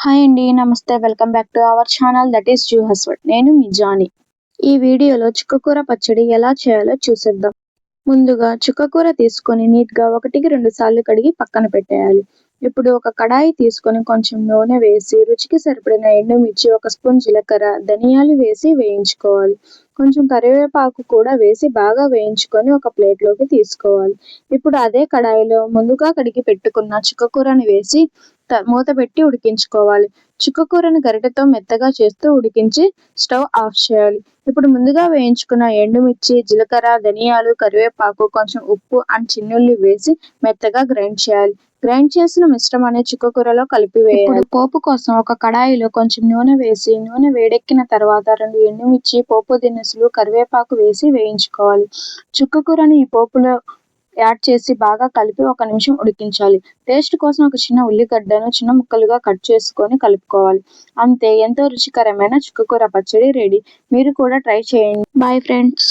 Hi అండి. నమస్తే. Welcome back to our channel that is zoo husband. నేను మీ Johnny. ఈ వీడియోలో చుక్కకూర పచ్చడి ఎలా చేయాలో చూసేద్దాం. ముందుగా చుక్కకూర తీసుకొని నీట్గా 1-2 సార్లు కడిగి పక్కన పెట్టేయాలి. ఇప్పుడు ఒక కడాయి తీసుకొని కొంచెం నూనె వేసి రుచికి సరిపడిన ఎండుమిర్చి, 1 స్పూన్ జీలకర్ర, ధనియాలు వేసి వేయించుకోవాలి. కొంచెం కరివేపాకు కూడా వేసి బాగా వేయించుకొని ఒక ప్లేట్లోకి తీసుకోవాలి. ఇప్పుడు అదే కడాయిలో ముందుగా కడిగి పెట్టుకున్న చుక్కకూరని వేసి మూత పెట్టి ఉడికించుకోవాలి. చుక్కకూరని గరిటెతో మెత్తగా చేస్తూ ఉడికించి స్టవ్ ఆఫ్ చేయాలి. ఇప్పుడు ముందుగా వేయించుకున్న ఎండుమిర్చి, జీలకర్ర, ధనియాలు, కరివేపాకు, కొంచెం ఉప్పు అండ్ చిన్నుల్లి వేసి మెత్తగా గ్రైండ్ చేయాలి. గ్రైండ్ చేసిన మిశ్రమాన్ని చుక్కకూరలో కలిపి వేయాలి. ఇప్పుడు పోపు కోసం ఒక కడాయిలో కొంచెం నూనె వేసి నూనె వేడెక్కిన తర్వాత 2 ఎండుమిర్చి, పోపు దినుసులు, కరివేపాకు వేసి వేయించుకోవాలి. చుక్కకూరని ఈ పోపులో యాడ్ చేసి బాగా కలిపి 1 నిమిషం ఉడికించాలి. టేస్ట్ కోసం ఒక చిన్న ఉల్లిగడ్డను చిన్న ముక్కలుగా కట్ చేసుకొని కలుపుకోవాలి. అంతే, ఎంతో రుచికరమైన చుక్కకూర పచ్చడి రెడీ. మీరు కూడా ట్రై చేయండి. Bye friends.